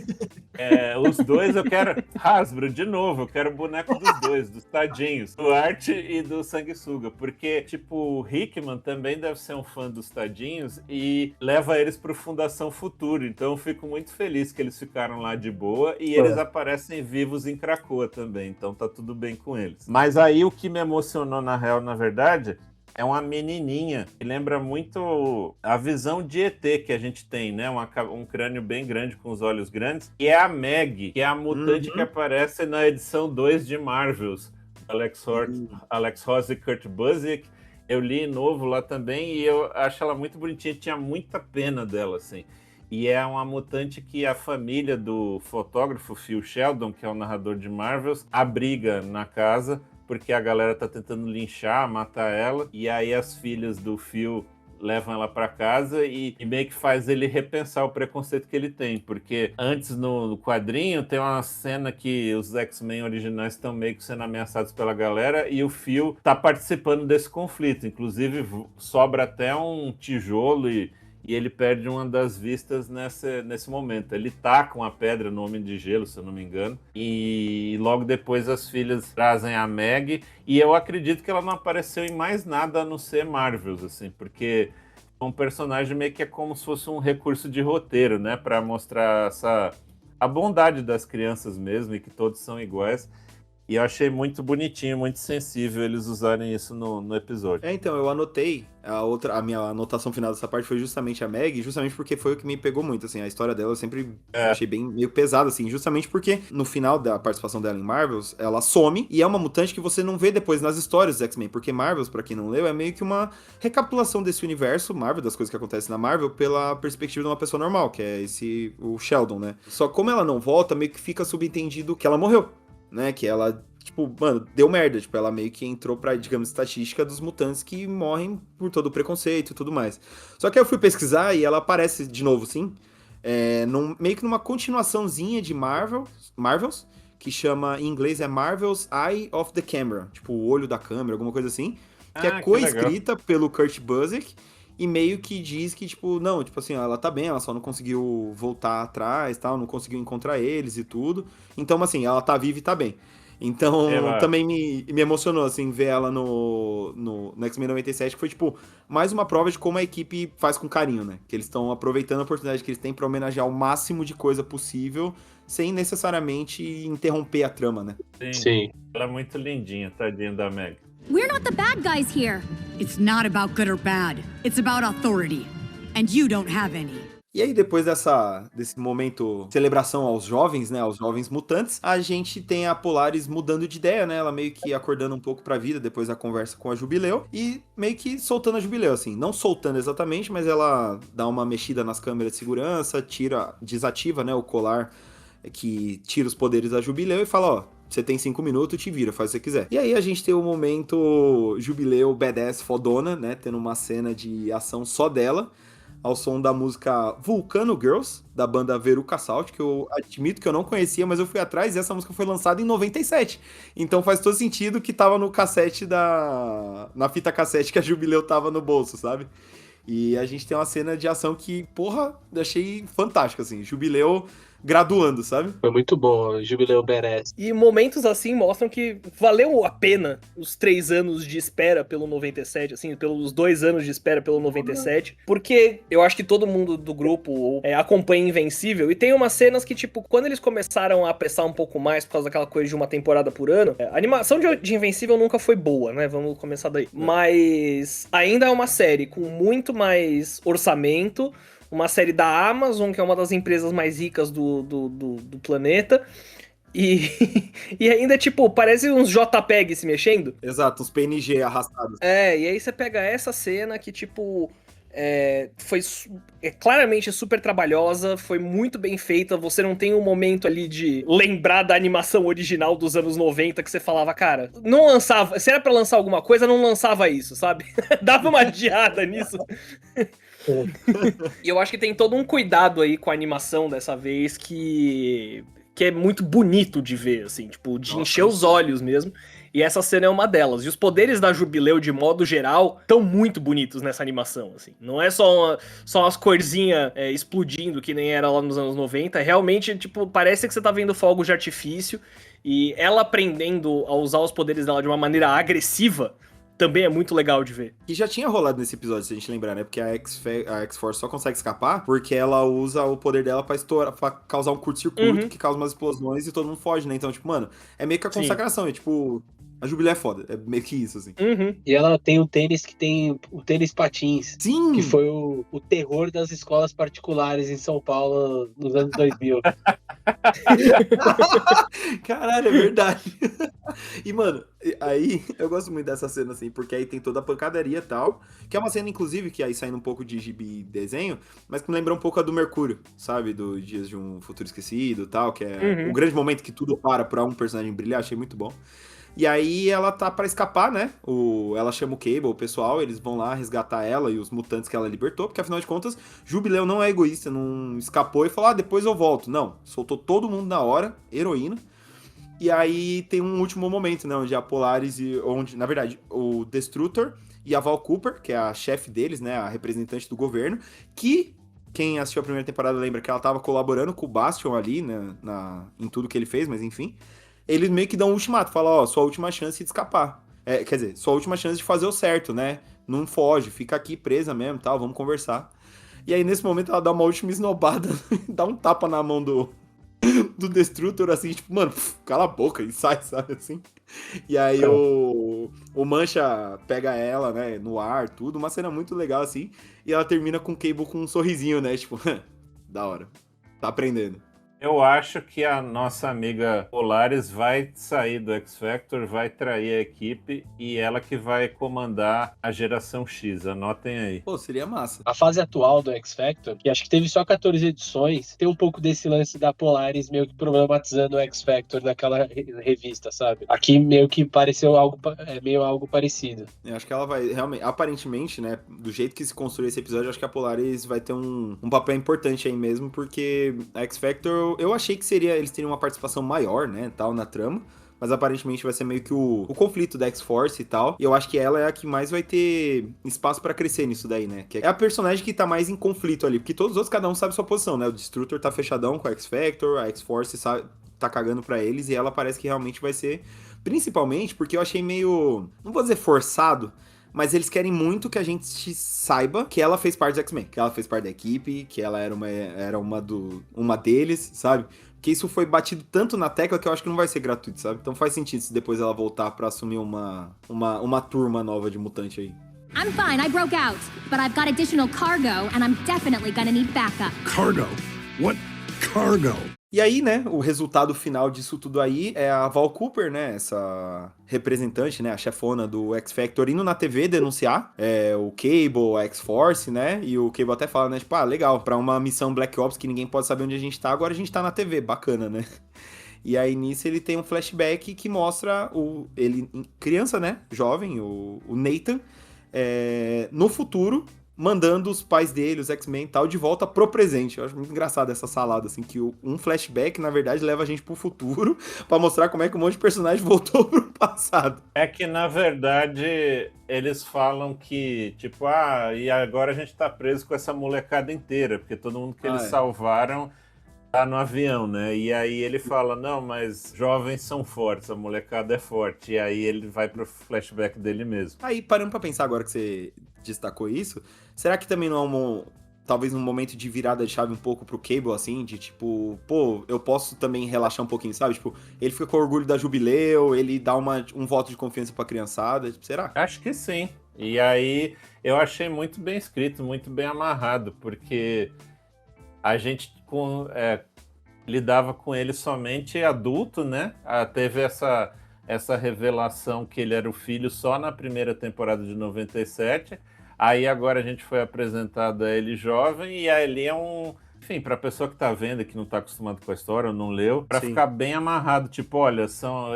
os dois eu quero... Hasbro, de novo, eu quero o boneco dos dois, dos tadinhos, do Art e do Sanguessuga, porque, tipo, o Hickman também deve ser um fã dos tadinhos e leva eles pro Fundação Futuro, então eu fico muito feliz que eles ficaram lá de boa e eles aparecem vivos em Krakoa também, então tá tudo bem com eles. Mas aí o que me emocionou na real, na verdade... é uma menininha que lembra muito a visão de ET que a gente tem, né? Um crânio bem grande com os olhos grandes. E é a Meg, que é a mutante que aparece na edição 2 de Marvels. Alex Ross e Kurt Busiek. Eu li novo lá também e eu acho ela muito bonitinha. Tinha muita pena dela, assim. E é uma mutante que a família do fotógrafo Phil Sheldon, que é o narrador de Marvels, abriga na casa... porque a galera tá tentando linchar, matar ela, e aí as filhas do Phil levam ela pra casa e meio que faz ele repensar o preconceito que ele tem, porque antes no quadrinho tem uma cena que os X-Men originais estão meio que sendo ameaçados pela galera e o Phil tá participando desse conflito, inclusive sobra até um tijolo e ele perde uma das vistas nesse momento. Ele taca uma pedra no Homem de Gelo, se eu não me engano, e logo depois as filhas trazem a Meg, e eu acredito que ela não apareceu em mais nada a não ser Marvels, assim, porque é um personagem meio que é como se fosse um recurso de roteiro, né, para mostrar a bondade das crianças mesmo, e que todos são iguais. E eu achei muito bonitinho, muito sensível eles usarem isso no episódio. Então, eu anotei, a minha anotação final dessa parte foi justamente a Meg, justamente porque foi o que me pegou muito, assim, a história dela eu sempre achei bem meio pesada, assim, justamente porque no final da participação dela em Marvels, ela some e é uma mutante que você não vê depois nas histórias dos X-Men, porque Marvels, pra quem não leu, é meio que uma recapitulação desse universo Marvel, das coisas que acontecem na Marvel, pela perspectiva de uma pessoa normal, que é o Sheldon, né? Só como ela não volta, meio que fica subentendido que ela morreu. Né, que ela, tipo, mano, deu merda, tipo, ela meio que entrou pra, digamos, estatística dos mutantes que morrem por todo o preconceito e tudo mais. Só que aí eu fui pesquisar e ela aparece de novo, sim, meio que numa continuaçãozinha de Marvels, que chama, em inglês, Marvel's Eye of the Camera, tipo, o olho da câmera, alguma coisa assim, que é coescrita pelo Kurt Busiek, e meio que diz que, tipo, não, tipo assim, ela tá bem, ela só não conseguiu voltar atrás, tal, não conseguiu encontrar eles e tudo. Então, assim, ela tá viva e tá bem. Então, também me emocionou, assim, ver ela no X-Men 97, que foi, tipo, mais uma prova de como a equipe faz com carinho, né? Que eles estão aproveitando a oportunidade que eles têm pra homenagear o máximo de coisa possível, sem necessariamente interromper a trama, né? Sim. Ela é muito lindinha, tadinha da Meg. We're not the bad guys here. It's not about good or bad. It's about authority. And you don't have any. E aí, depois desse momento de celebração aos jovens, né, aos jovens mutantes, a gente tem a Polaris mudando de ideia, né, ela meio que acordando um pouco pra vida depois da conversa com a Jubileu e meio que soltando a Jubileu, assim, não soltando exatamente, mas ela dá uma mexida nas câmeras de segurança, desativa, né, o colar que tira os poderes da Jubileu e fala, ó, você tem 5 minutos, te vira, faz o que você quiser. E aí a gente tem o momento Jubileu badass fodona, né, tendo uma cena de ação só dela, ao som da música Vulcano Girls, da banda Veruca Salt, que eu admito que eu não conhecia, mas eu fui atrás e essa música foi lançada em 97. Então faz todo sentido que tava no cassete na fita cassete que a Jubileu tava no bolso, sabe? E a gente tem uma cena de ação que, porra, eu achei fantástica, assim, Jubileu graduando, sabe? Foi muito bom, Jubileu Beres. E momentos assim mostram que valeu a pena os 3 anos de espera pelo 97, assim, pelos 2 anos de espera pelo 97, porque eu acho que todo mundo do grupo acompanha Invencível, e tem umas cenas que, tipo, quando eles começaram a apressar um pouco mais por causa daquela coisa de uma temporada por ano, a animação de Invencível nunca foi boa, né? Vamos começar daí. Mas ainda é uma série com muito mais orçamento, uma série da Amazon, que é uma das empresas mais ricas do planeta, e ainda, tipo, parece uns JPEG se mexendo. Exato, uns PNG arrastados. E aí você pega essa cena que, tipo, foi claramente super trabalhosa, foi muito bem feita, você não tem um momento ali de lembrar da animação original dos anos 90 que você falava, cara, não lançava, se era pra lançar alguma coisa, não lançava isso, sabe? Dava uma adiada nisso. E eu acho que tem todo um cuidado aí com a animação dessa vez que é muito bonito de ver, assim, tipo, de encher os olhos mesmo. E essa cena é uma delas. E os poderes da Jubileu, de modo geral, estão muito bonitos nessa animação, assim. Não é só umas corzinhas explodindo, que nem era lá nos anos 90. Realmente, tipo, parece que você tá vendo fogos de artifício. E ela aprendendo a usar os poderes dela de uma maneira agressiva também é muito legal de ver. E já tinha rolado nesse episódio, se a gente lembrar, né? Porque a X-Force só consegue escapar porque ela usa o poder dela pra estourar, pra causar um curto-circuito que causa umas explosões e todo mundo foge, né? Então, tipo, mano, é meio que a consagração. É tipo, a Jubileu é foda. É meio que isso, assim. E ela tem um tênis que tem o tênis patins. Sim! Que foi o terror das escolas particulares em São Paulo nos anos 2000. Caralho, é verdade. E, mano, aí eu gosto muito dessa cena, assim, porque aí tem toda a pancadaria e tal, que é uma cena, inclusive, que aí saindo um pouco de gibi desenho, mas que me lembra um pouco a do Mercúrio, sabe? Do Dias de um Futuro Esquecido e tal, que é o grande momento que tudo pra um personagem brilhar, achei muito bom. E aí ela tá pra escapar, né? Ela chama o Cable, o pessoal, eles vão lá resgatar ela e os mutantes que ela libertou, porque afinal de contas, Jubileu não é egoísta, não escapou e falou, depois eu volto. Não, soltou todo mundo na hora, heroína. E aí tem um último momento, né? Onde a Polaris onde, na verdade, o Destrutor e a Val Cooper, que é a chefe deles, né? A representante do governo, que quem assistiu a primeira temporada lembra que ela tava colaborando com o Bastion ali, né? Em tudo que ele fez, mas enfim. Eles meio que dão um ultimato, falam, sua última chance de escapar. Quer dizer, sua última chance de fazer o certo, né? Não foge, fica aqui presa mesmo, tal, vamos conversar. E aí, nesse momento, ela dá uma última esnobada, dá um tapa na mão do Destrutor, assim, tipo, mano, cala a boca e sai, sabe, assim. E aí o Mancha pega ela, né, no ar, tudo, uma cena muito legal, assim, e ela termina com o Cable com um sorrisinho, né, tipo, da hora, tá aprendendo. Eu acho que a nossa amiga Polaris vai sair do X-Factor, vai trair a equipe e ela que vai comandar a geração X. Anotem aí. Pô, seria massa. A fase atual do X-Factor, que acho que teve só 14 edições, tem um pouco desse lance da Polaris meio que problematizando o X-Factor naquela revista, sabe? Aqui meio que pareceu algo parecido. Eu acho que ela vai, realmente, aparentemente, né, do jeito que se construiu esse episódio, eu acho que a Polaris vai ter um papel importante aí mesmo, porque a X-Factor, eu achei que eles teriam uma participação maior, né, tal, na trama, mas aparentemente vai ser meio que o conflito da X-Force e tal, e eu acho que ela é a que mais vai ter espaço pra crescer nisso daí, né, que é a personagem que tá mais em conflito ali, porque todos os outros, cada um sabe sua posição, né, o Destrutor tá fechadão com a X-Factor, a X-Force tá cagando pra eles, e ela parece que realmente vai ser, principalmente porque eu achei meio, não vou dizer forçado, mas eles querem muito que a gente saiba que ela fez parte do X-Men, que ela fez parte da equipe, que ela era uma deles, sabe? Porque isso foi batido tanto na tecla que eu acho que não vai ser gratuito, sabe? Então faz sentido se depois ela voltar pra assumir uma turma nova de mutante aí. I'm fine, I broke out, but I've got additional cargo and I'm definitely gonna need backup. Cargo? What cargo? E aí, né, o resultado final disso tudo aí é a Val Cooper, né, essa representante, né, a chefona do X-Factor indo na TV denunciar o Cable, a X-Force, né, e o Cable até fala, né, tipo, legal, pra uma missão Black Ops que ninguém pode saber onde a gente tá, agora a gente tá na TV, bacana, né. E aí, nisso, ele tem um flashback que mostra ele criança, né, jovem, o Nathan, no futuro, mandando os pais dele, os X-Men e tal, de volta pro presente. Eu acho muito engraçado essa salada, assim, que um flashback, na verdade, leva a gente pro futuro pra mostrar como é que um monte de personagem voltou pro passado. É que, na verdade, eles falam que, tipo, e agora a gente tá preso com essa molecada inteira, porque todo mundo que eles salvaram tá no avião, né? E aí ele fala, não, mas jovens são fortes, a molecada é forte. E aí ele vai pro flashback dele mesmo. Aí, parando pra pensar agora que você destacou isso, será que também não é talvez um momento de virada de chave um pouco pro Cable, assim, de tipo, pô, eu posso também relaxar um pouquinho, sabe? Tipo, ele fica com orgulho da Jubileu, ele dá um voto de confiança pra criançada, tipo, será? Acho que sim. E aí eu achei muito bem escrito, muito bem amarrado, porque a gente lidava com ele somente adulto, né? Teve essa revelação que ele era o filho só na primeira temporada de 97. Aí agora a gente foi apresentado a ele jovem, e aí ele é enfim, pra pessoa que tá vendo e que não tá acostumado com a história, ou não leu, pra ficar bem amarrado, tipo, olha,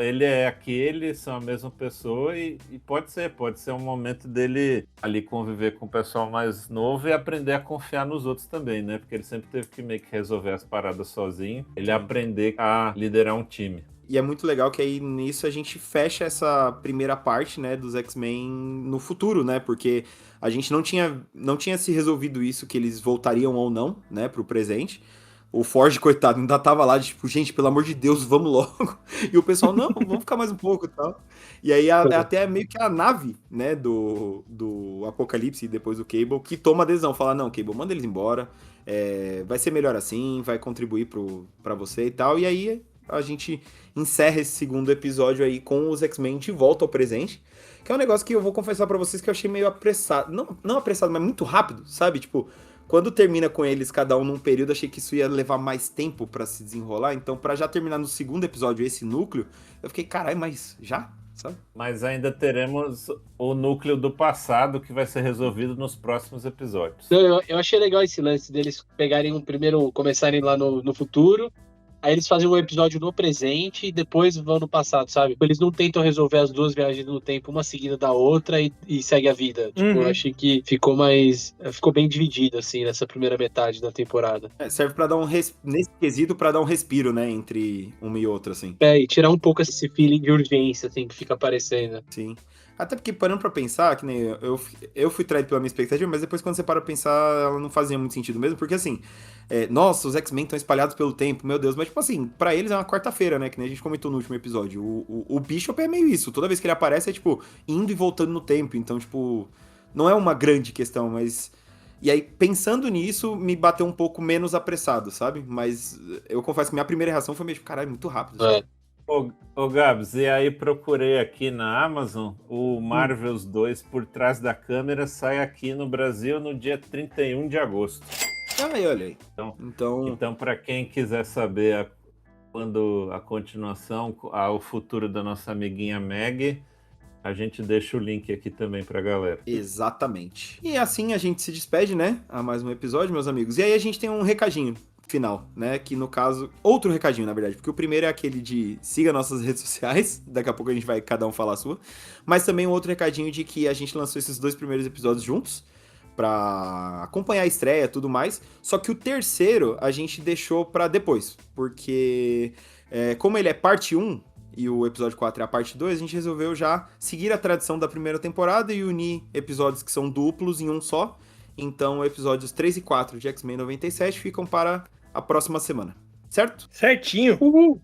ele é aquele, são a mesma pessoa, e pode ser um momento dele ali conviver com o pessoal mais novo e aprender a confiar nos outros também, né? Porque ele sempre teve que meio que resolver as paradas sozinho, ele aprender a liderar um time. E é muito legal que aí nisso a gente fecha essa primeira parte, né, dos X-Men no futuro, né? Porque a gente não tinha se resolvido isso, que eles voltariam ou não, né, pro presente. O Forge, coitado, ainda tava lá, tipo, gente, pelo amor de Deus, vamos logo. E o pessoal, não, vamos ficar mais um pouco e tal. E aí até meio que a nave, né, do Apocalipse e depois do Cable, que toma a decisão, fala, não, Cable, manda eles embora, vai ser melhor assim, vai contribuir pra você e tal. E aí a gente encerra esse segundo episódio aí com os X-Men de volta ao presente, que é um negócio que eu vou confessar pra vocês que eu achei meio apressado. Não apressado, mas muito rápido, sabe? Tipo, quando termina com eles, cada um num período, achei que isso ia levar mais tempo pra se desenrolar. Então, pra já terminar no segundo episódio esse núcleo, eu fiquei, caralho, mas já? Sabe? Mas ainda teremos o núcleo do passado que vai ser resolvido nos próximos episódios. Eu achei legal esse lance deles pegarem começarem lá no futuro. Aí eles fazem um episódio no presente e depois vão no passado, sabe? Eles não tentam resolver as duas viagens no tempo, uma seguida da outra e segue a vida. Tipo, eu achei que ficou bem dividido, assim, nessa primeira metade da temporada. Serve pra dar nesse quesito, pra dar um respiro, né, entre uma e outra, assim. E tirar um pouco esse feeling de urgência, assim, que fica aparecendo. Sim. Até porque, parando pra pensar, que nem eu fui traído pela minha expectativa, mas depois quando você para pra pensar, ela não fazia muito sentido mesmo, porque assim, nossa, os X-Men estão espalhados pelo tempo, meu Deus, mas tipo assim, pra eles é uma quarta-feira, né, que nem a gente comentou no último episódio. O Bishop é meio isso, toda vez que ele aparece é tipo, indo e voltando no tempo, então tipo, não é uma grande questão, mas... E aí, pensando nisso, me bateu um pouco menos apressado, sabe? Mas eu confesso que minha primeira reação foi meio tipo, caralho, muito rápido. Ô Gabs, e aí procurei aqui na Amazon, o Marvels 2 Por Trás da Câmera sai aqui no Brasil no dia 31 de agosto. Aí, olha aí. Então para quem quiser saber quando a continuação, o futuro da nossa amiguinha Meg, a gente deixa o link aqui também pra galera. Exatamente. E assim a gente se despede, né? A mais um episódio, meus amigos. E aí a gente tem um recadinho final, né? Que no caso, outro recadinho, na verdade, porque o primeiro é aquele de siga nossas redes sociais, daqui a pouco a gente vai cada um falar a sua, mas também um outro recadinho de que a gente lançou esses 2 primeiros episódios juntos, pra acompanhar a estreia e tudo mais, só que o terceiro a gente deixou pra depois, porque como ele é parte 1, e o episódio 4 é a parte 2, a gente resolveu já seguir a tradição da primeira temporada e unir episódios que são duplos em um só. Então, episódios 3 e 4 de X-Men 97 ficam para a próxima semana, certo? Certinho. Uhul.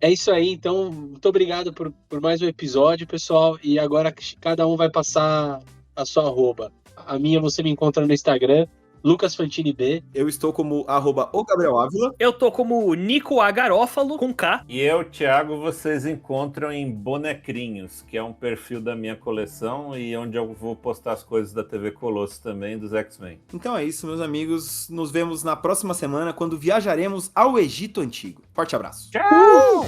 É isso aí, então, muito obrigado por mais um episódio, pessoal. E agora cada um vai passar a sua arroba. A minha você me encontra no Instagram, LucasFantiniB. Eu estou como @oGabrielAvila. Eu tô como Nico Agarófalo, com K. E eu, Thiago, vocês encontram em Bonecrinhos, que é um perfil da minha coleção e onde eu vou postar as coisas da TV Colosso também, dos X-Men. Então é isso, meus amigos. Nos vemos na próxima semana, quando viajaremos ao Egito Antigo. Forte abraço. Tchau!